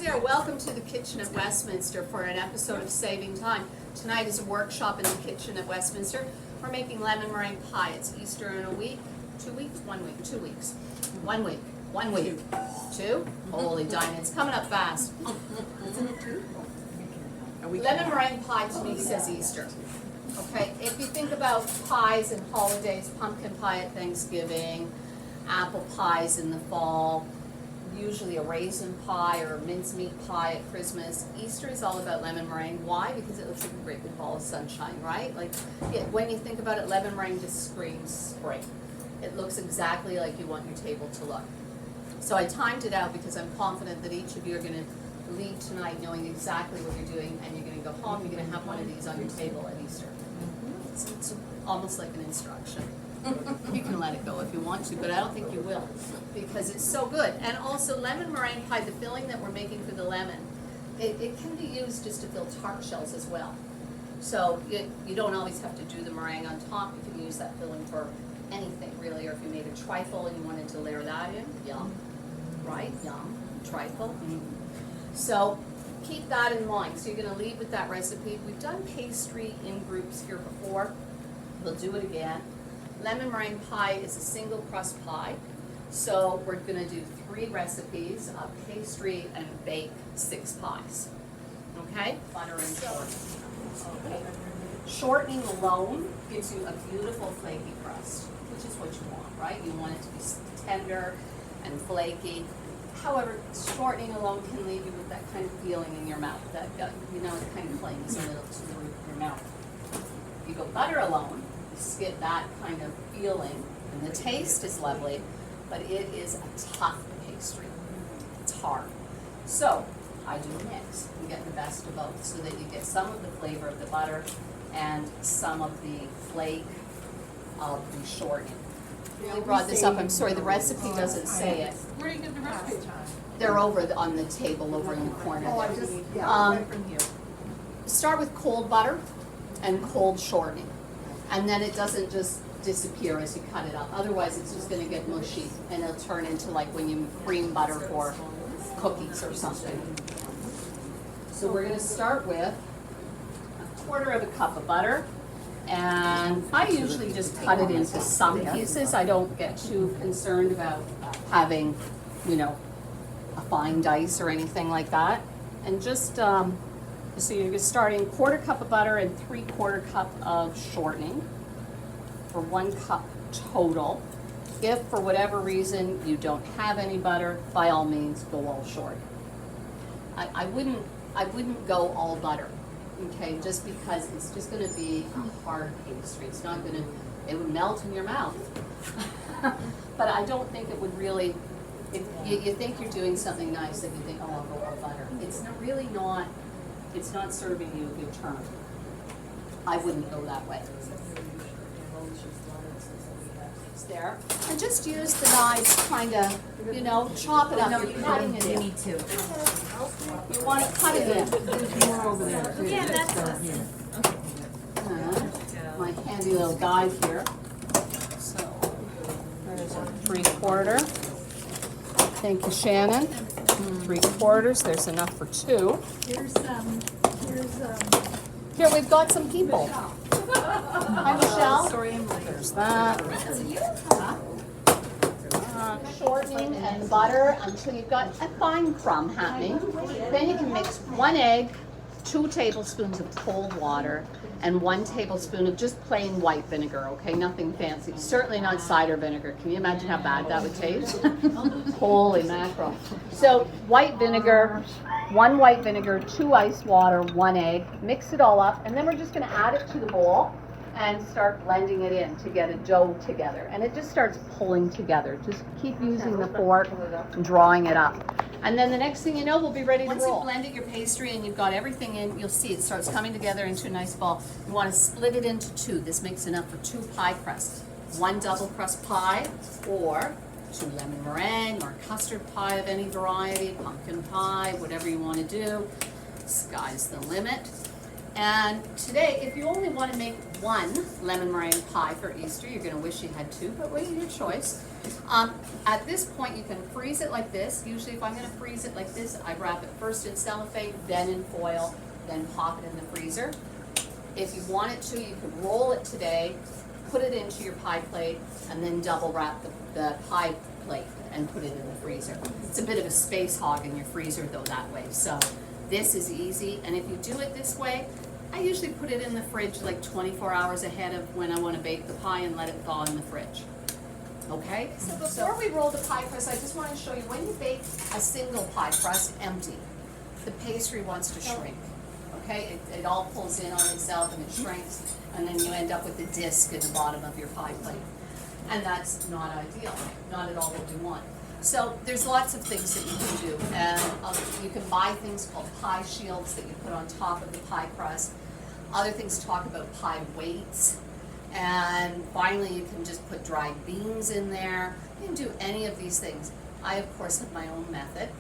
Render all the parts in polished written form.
there, welcome to the kitchen at Westminster for an episode of Saving Time. Tonight is a workshop in the kitchen at Westminster. We're making lemon meringue pie. It's Easter in a week, 2 weeks, 1 week, 2 weeks. 1 week, 1 week, 2? Holy Dinah, it's coming up fast. Lemon meringue pie to me says Easter. Okay, if you think about pies and holidays, pumpkin pie at Thanksgiving, apple pies in the fall, usually a raisin pie or a mincemeat pie at Christmas. Easter is all about lemon meringue. Why? Because it looks like a great big ball of sunshine, right? Like, when you think about it, lemon meringue just screams spring. It looks exactly like you want your table to look. So I timed it out because I'm confident that each of you are going to leave tonight knowing exactly what you're doing, and you're going to go home, you're going to have one of these on your table at Easter. It's almost like an instruction. You can let it go if you want to, but I don't think you will, because it's so good. And also lemon meringue pie, the filling that we're making for the lemon, it can be used just to fill tart shells as well. So you don't always have to do the meringue on top. You can use that filling for anything really, or if you made a trifle and you wanted to layer that in, yum, right? Yum, trifle. So keep that in mind. So you're going to leave with that recipe. We've done pastry in groups here before. We'll do it again. Lemon meringue pie is a single crust pie. So we're going to do 3 recipes of pastry and bake 6 pies. Okay? Butter and shortening. Okay. Shortening alone gives you a beautiful flaky crust, which is what you want, right? You want it to be tender and flaky. However, shortening alone can leave you with that kind of feeling in your mouth, that you know, it kind of clings a little to the roof of your mouth. If you go butter alone, you skip that kind of feeling, and the taste is lovely, but it is a tough pastry. It's hard. So I do a mix. You get the best of both, so that you get some of the flavor of the butter and some of the flake of the shortening. I brought this up. I'm sorry, the recipe doesn't say it. Where do you get the recipe? They're over on the table over in the corner there. Right from here. Start with cold butter and cold shortening, and then it doesn't just disappear as you cut it up. Otherwise, it's just going to get mushy, and it'll turn into like when you cream butter for cookies or something. So we're going to start with 1/4 cup of butter. And I usually just cut it into some pieces. I don't get too concerned about having, you know, a fine dice or anything like that. And just, so you're starting 1/4 cup of butter and 3/4 cup of shortening for 1 cup total. If for whatever reason you don't have any butter, by all means go all short. I wouldn't go all butter. Okay, just because it's just going to be a hard pastry. It's not going to, it would melt in your mouth. But I don't think it would really, if you think you're doing something nice, that you think, oh, I'll go all butter. It's not really not, it's not serving you a good turn. I wouldn't go that way. It's there. And just use the knives, kind of, you know, chop it up. You're cutting it in. You want to cut it in. There's more over there. Yeah, that's here. My handy little guide here. So there's a 3/4. Thank you, Shannon. 3/4. There's enough for 2. Here we've got some people. Hi, Michelle. Sorry, I'm late. There's that. Shortening and butter until you've got a fine crumb happening. Then you can mix 1 egg, 2 tablespoons of cold water, and 1 tablespoon of just plain white vinegar, okay? Nothing fancy. Certainly not cider vinegar. Can you imagine how bad that would taste? Holy mackerel. So white vinegar, 1 white vinegar, 2 ice water, 1 egg. Mix it all up, and then we're just going to add it to the bowl and start blending it in to get a dough together. And it just starts pulling together. Just keep using the fork and drawing it up. And then the next thing you know, we'll be ready to roll. Once you've blended your pastry and you've got everything in, you'll see it starts coming together into a nice ball. You want to split it into 2. This makes enough for 2 pie crusts. 1 double crust pie, or 2 lemon meringue, or custard pie of any variety, pumpkin pie, whatever you want to do. Sky's the limit. And today, if you only want to make 1 lemon meringue pie for Easter, you're going to wish you had 2, but wait, your choice. At this point, you can freeze it like this. Usually if I'm gonna freeze it like this, I wrap it first in cellophane, then in foil, then pop it in the freezer. If you wanted to, you could roll it today, put it into your pie plate, and then double wrap the pie plate and put it in the freezer. It's a bit of a space hog in your freezer though that way. So this is easy, and if you do it this way, I usually put it in the fridge like 24 hours ahead of when I want to bake the pie and let it thaw in the fridge. Okay? So before we roll the pie crust, I just want to show you when you bake a single pie crust empty, the pastry wants to shrink. Okay? It all pulls in on itself and it shrinks, and then you end up with a disc in the bottom of your pie plate. And that's not ideal, not at all what we want. So there's lots of things that you can do, and you can buy things called pie shields that you put on top of the pie crust. Other things talk about pie weights, and finally you can just put dried beans in there. You can do any of these things. I of course have my own method,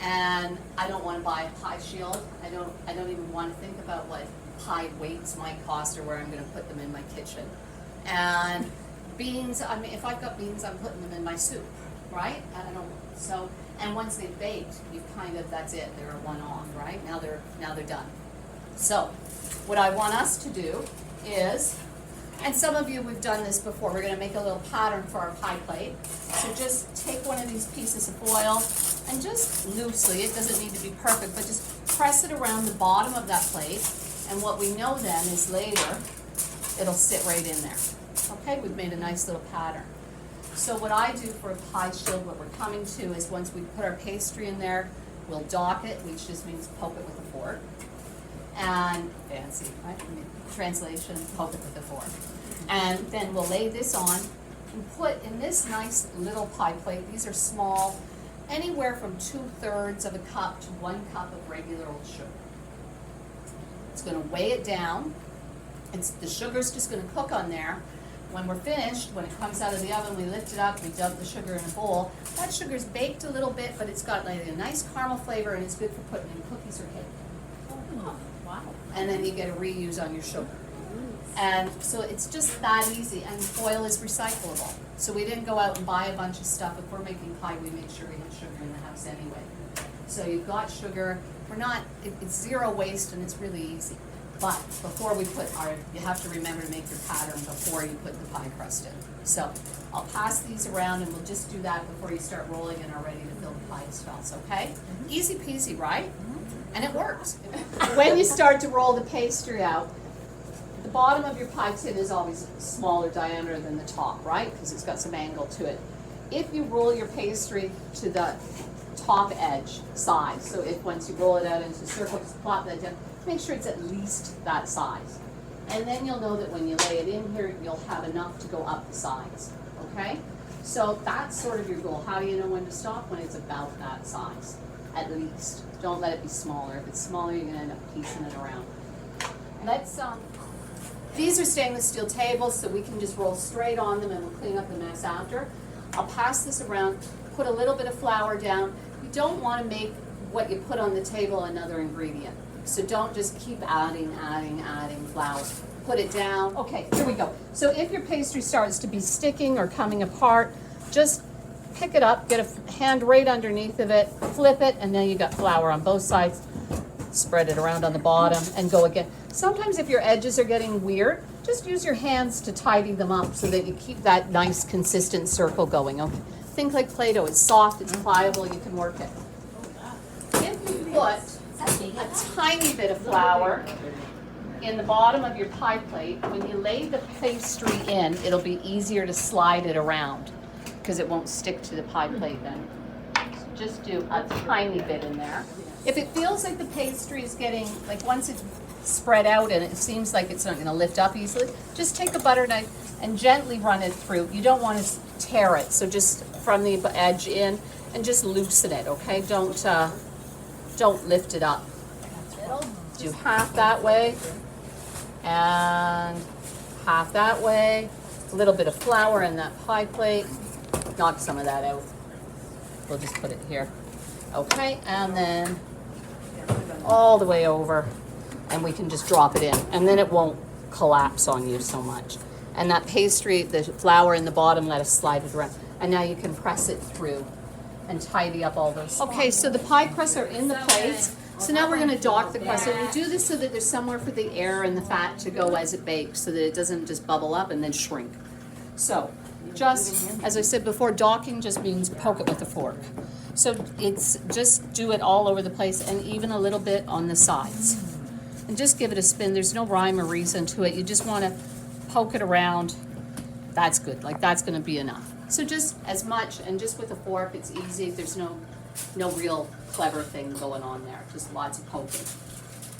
and I don't want to buy a pie shield. I don't even want to think about what pie weights might cost or where I'm going to put them in my kitchen. And beans, I mean, if I've got beans, I'm putting them in my soup. Right? I don't know. So, and once they've baked, you've kind of, that's it. They're a one-off, right? Now they're done. So, what I want us to do is, and some of you we've done this before. We're going to make a little pattern for our pie plate. So just take one of these pieces of foil and just loosely, it doesn't need to be perfect, but just press it around the bottom of that plate. And what we know then is later, it'll sit right in there. Okay? We've made a nice little pattern. So what I do for a pie shield, what we're coming to is once we put our pastry in there, we'll dock it, which just means poke it with a fork. And fancy, right? Translation, poke it with a fork. And then we'll lay this on and put in this nice little pie plate. These are small, anywhere from 2/3 of a cup to 1 cup of regular old sugar. It's going to weigh it down. The sugar's just going to cook on there. When we're finished, when it comes out of the oven, we lift it up, we dump the sugar in a bowl. That sugar's baked a little bit, but it's got like a nice caramel flavor, and it's good for putting in cookies or cake. Oh, wow. And then you get a reuse on your sugar. And so it's just that easy, and foil is recyclable. So we didn't go out and buy a bunch of stuff. If we're making pie, we make sure we have sugar in the house anyway. So you've got sugar. It's zero waste, and it's really easy. But before we put you have to remember to make your pattern before you put the pie crust in. So I'll pass these around, and we'll just do that before you start rolling and are ready to fill the pie shells, okay? Mm-hmm. Easy peasy, right? Mm-hmm. And it works. When you start to roll the pastry out, the bottom of your pie tin is always smaller diameter than the top, right? Because it's got some angle to it. If you roll your pastry to the top edge side, so if once you roll it out into a circle, just plop that down. Make sure it's at least that size. And then you'll know that when you lay it in here, you'll have enough to go up the sides, okay? So that's sort of your goal. How do you know when to stop? When it's about that size, at least. Don't let it be smaller. If it's smaller, you're gonna end up piecing it around. These are stainless steel tables, so we can just roll straight on them and we'll clean up the mess after. I'll pass this around, put a little bit of flour down. You don't wanna make what you put on the table another ingredient. So don't just keep adding flour. Put it down. Okay, here we go. So if your pastry starts to be sticking or coming apart, just pick it up, get a hand right underneath of it, flip it, and then you got flour on both sides. Spread it around on the bottom and go again. Sometimes if your edges are getting weird, just use your hands to tidy them up so that you keep that nice consistent circle going. Okay? Think like Play-Doh. It's soft, it's pliable, you can work it. If you put a tiny bit of flour in the bottom of your pie plate, when you lay the pastry in, it'll be easier to slide it around because it won't stick to the pie plate then. So just do a tiny bit in there. If it feels like the pastry is getting, like once it's spread out and it seems like it's not going to lift up easily, just take a butter knife and gently run it through. You don't want to tear it, so just from the edge in and just loosen it, okay? Don't lift it up. Do half that way and half that way. A little bit of flour in that pie plate. Knock some of that out. We'll just put it here. Okay, and then all the way over, and we can just drop it in, and then it won't collapse on you so much. And that pastry, the flour in the bottom, let us slide it around. And now you can press it through and tidy up all those spots. Okay, so the pie crusts are in the plates. So now we're gonna dock the crust. And we do this so that there's somewhere for the air and the fat to go as it bakes, so that it doesn't just bubble up and then shrink. So, just, as I said before, docking just means poke it with a fork. So it's, just do it all over the place and even a little bit on the sides. And just give it a spin. There's no rhyme or reason to it. You just wanna poke it around. That's good, like that's gonna be enough. So just as much, and just with a fork, it's easy. There's no real clever thing going on there, just lots of poking.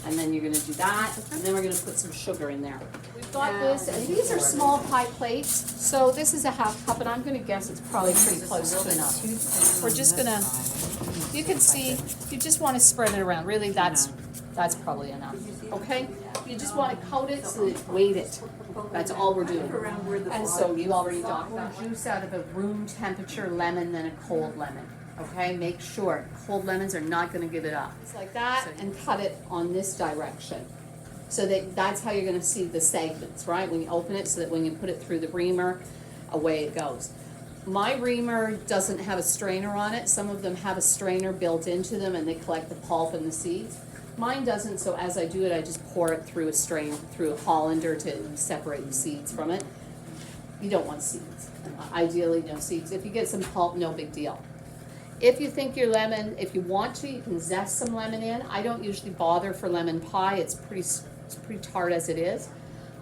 And then you're gonna do that, and then we're gonna put some sugar in there. We've got this, and these are small pie plates. So this is a half cup, and I'm gonna guess it's probably pretty close to enough. We're just gonna, you can see, you just wanna spread it around. Really, that's probably enough, okay? You just wanna coat it so that weight it. That's all we're doing. And so you already docked that juice out of a room temperature lemon, then a cold lemon. Okay, make sure cold lemons are not going to give it up. It's like that, and cut it on this direction. So that's how you're going to see the segments, right? When you open it, so that when you put it through the reamer, away it goes. My reamer doesn't have a strainer on it. Some of them have a strainer built into them, and they collect the pulp and the seeds. Mine doesn't, so as I do it, I just pour it through a strainer, through a colander to separate the seeds from it. You don't want seeds. Ideally, no seeds. If you get some pulp, no big deal. If you think your lemon, if you want to, you can zest some lemon in. I don't usually bother for lemon pie. It's pretty tart as it is.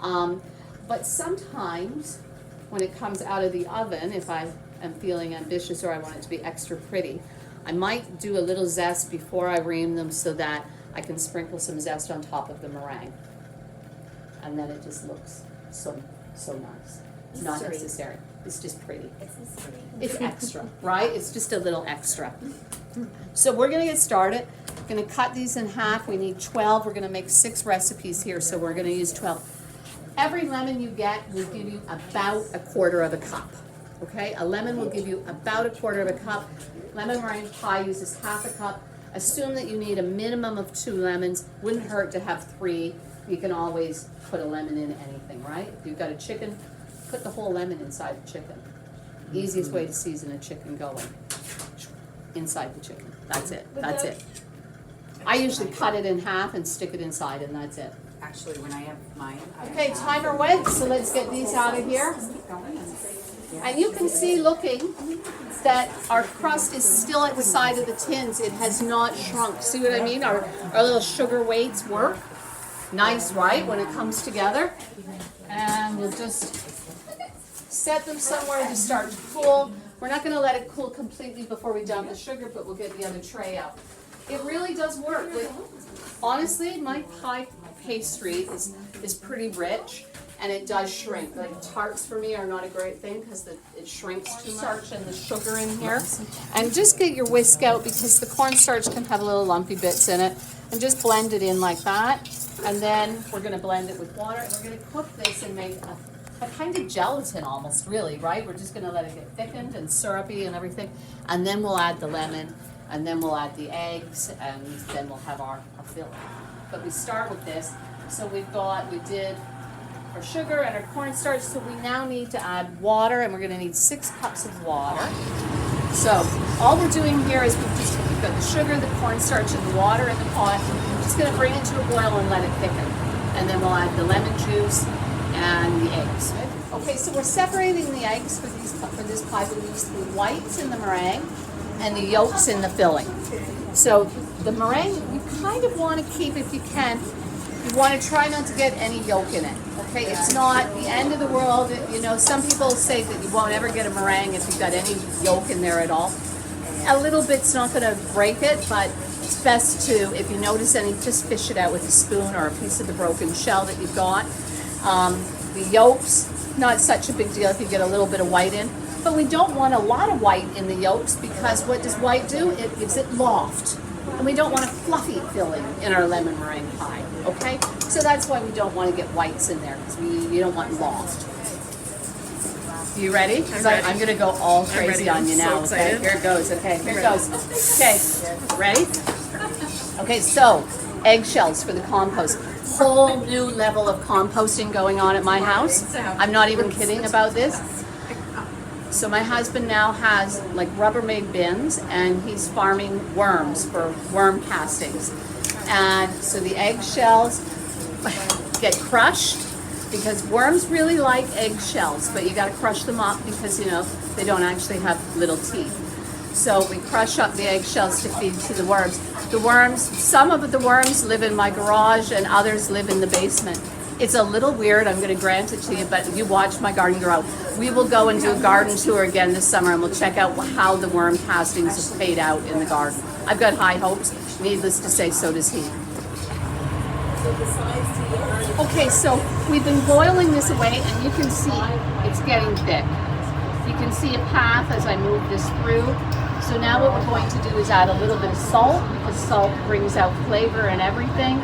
But sometimes when it comes out of the oven, if I am feeling ambitious or I want it to be extra pretty, I might do a little zest before I ream them so that I can sprinkle some zest on top of the meringue. And then it just looks so nice. It's not necessary. It's just pretty. It's extra, right? It's just a little extra. So we're gonna get started. We're gonna cut these in half. We need 12. We're gonna make 6 recipes here, so we're gonna use 12. Every lemon you get will give you about a quarter of a cup. Okay? A lemon will give you about a quarter of a cup. Lemon meringue pie uses half a cup. Assume that you need a minimum of 2 lemons. Wouldn't hurt to have 3. You can always put a lemon in anything, right? If you've got a chicken, put the whole lemon inside the chicken. Easiest way to season a chicken going. Inside the chicken. That's it. That's it. I usually cut it in half and stick it inside, and that's it. Actually, when I have mine. Okay, timer went, so let's get these out of here. And you can see, looking, that our crust is still at the side of the tins. It has not shrunk. See what I mean? Our little sugar weights work. Nice, right, when it comes together. And we'll just set them somewhere to start to cool. We're not going to let it cool completely before we dump the sugar, but we'll get the other tray out. It really does work. Honestly, my pie pastry is pretty rich, and it does shrink. Like tarts for me are not a great thing because it shrinks too much. Cornstarch and the sugar in here. And just get your whisk out because the cornstarch can have little lumpy bits in it. And just blend it in like that. And then we're going to blend it with water. And we're going to cook this and make a kind of gelatin almost, really, right? We're just going to let it get thickened and syrupy and everything. And then we'll add the lemon. And then we'll add the eggs. And then we'll have our filling. But we start with this. So we did our sugar and our cornstarch. So we now need to add water. And we're going to need 6 cups of water. So all we're doing here is we've got the sugar, the cornstarch, and the water in the pot. We're just going to bring it to a boil and let it thicken. And then we'll add the lemon juice and the eggs. Okay, so we're separating the eggs for this pie. We'll use the whites in the meringue and the yolks in the filling. So the meringue, you kind of want to keep, if you can, you want to try not to get any yolk in it. Okay, it's not the end of the world. You know, some people say that you won't ever get a meringue if you've got any yolk in there at all. A little bit's not going to break it, but it's best to, if you notice any, just fish it out with a spoon or a piece of the broken shell that you've got. The yolks, not such a big deal if you get a little bit of white in, but we don't want a lot of white in the yolks because what does white do? It gives it loft. And we don't want a fluffy filling in our lemon meringue pie, okay? So that's why we don't want to get whites in there, because we don't want loft. You ready? I'm going to go all crazy on you now, okay? Here it goes, okay? Here it goes. Okay, ready? Okay, so eggshells for the compost. Whole new level of composting going on at my house. I'm not even kidding about this. So my husband now has like Rubbermaid bins, and he's farming worms for worm castings. And so the eggshells get crushed because worms really like eggshells, but you got to crush them up because, you know, they don't actually have little teeth. So we crush up the eggshells to feed to the worms. The worms, some of the worms live in my garage and others live in the basement. It's a little weird, I'm going to grant it to you, but you watch my garden grow. We will go and do a garden tour again this summer, and we'll check out how the worm castings are paid out in the garden. I've got high hopes. Needless to say, so does he. Okay, so we've been boiling this away, and you can see it's getting thick. You can see a path as I move this through. So now what we're going to do is add a little bit of salt, because salt brings out flavor and everything.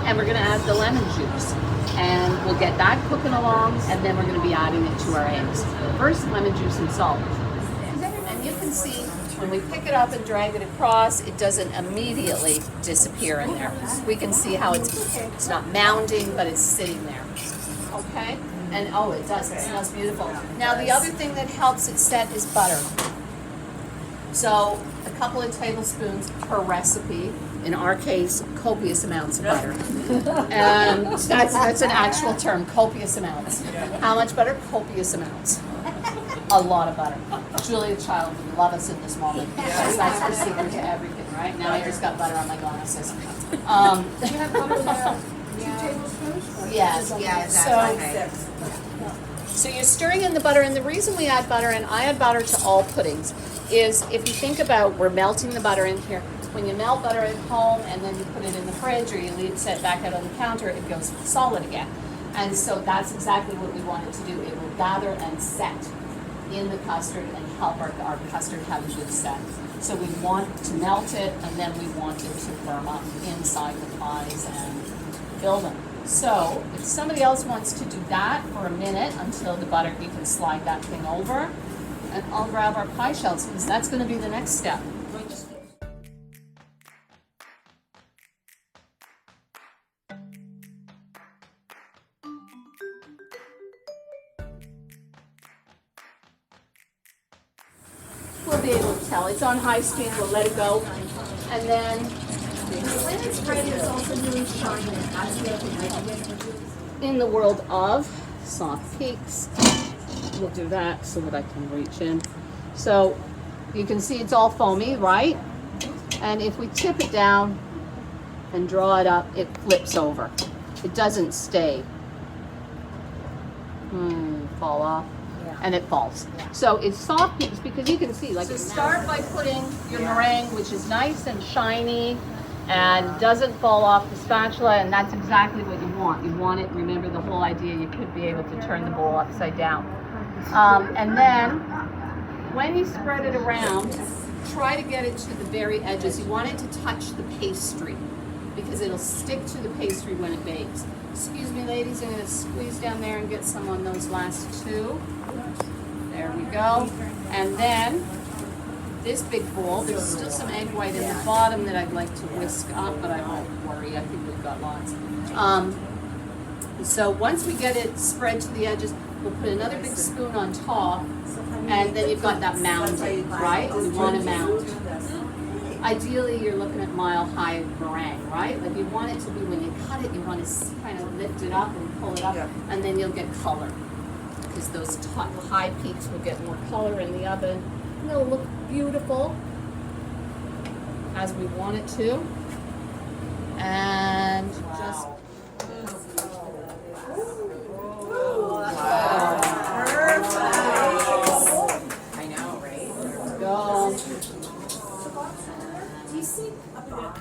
And we're going to add the lemon juice. And we'll get that cooking along, and then we're going to be adding it to our eggs. First, lemon juice and salt. And you can see when we pick it up and drag it across, it doesn't immediately disappear in there. We can see how it's not mounding, but it's sitting there. Okay? And oh, it does. It smells beautiful. Now, the other thing that helps it set is butter. So, a couple of tablespoons per recipe. In our case, copious amounts of butter. And that's an actual term, copious amounts. How much butter? Copious amounts. A lot of butter. Julia Child would love us in this moment. Because that's the secret to everything, right? Now I just got butter on my glasses. Do you have butter there? 2 tablespoons? Yes. So you're stirring in the butter, and the reason we add butter, and I add butter to all puddings, is if you think about, we're melting the butter in here. When you melt butter at home and then you put it in the fridge or you leave it set back out on the counter, it goes solid again. And so that's exactly what we want it to do. It will gather and set in the custard and help our custard have a good set. So we want to melt it, and then we want it to firm up inside the pies and fill them. So if somebody else wants to do that for a minute until the butter, you can slide that thing over, and I'll grab our pie shells because that's going to be the next step. We'll be able to tell. It's on high speed, we'll let it go. And then when it's ready, it's also really shiny. In the world of soft peaks, we'll do that so that I can reach in. So you can see it's all foamy, right? And if we tip it down and draw it up, it flips over. It doesn't stay. Fall off. And it falls. So it's soft peaks because you can see, like, so start by putting your meringue, which is nice and shiny and doesn't fall off the spatula, and that's exactly what you want. You want it, remember the whole idea, you could be able to turn the bowl upside down. And then when you spread it around, try to get it to the very edges. You want it to touch the pastry because it'll stick to the pastry when it bakes. Excuse me, ladies, I'm going to squeeze down there and get some on those last 2. There we go. And then this big bowl, there's still some egg white in the bottom that I'd like to whisk up, but I won't worry, I think we've got lots. So once we get it spread to the edges, we'll put another big spoon on top, and then you've got that mounding, right? You want to mound. Ideally, you're looking at mile-high meringue, right? Like you want it to be, when you cut it, you want to kind of lift it up and pull it up, and then you'll get color. Because those high peaks will get more color in the oven, and it'll look beautiful as we want it to. And just I know, right? go. Do you see a box?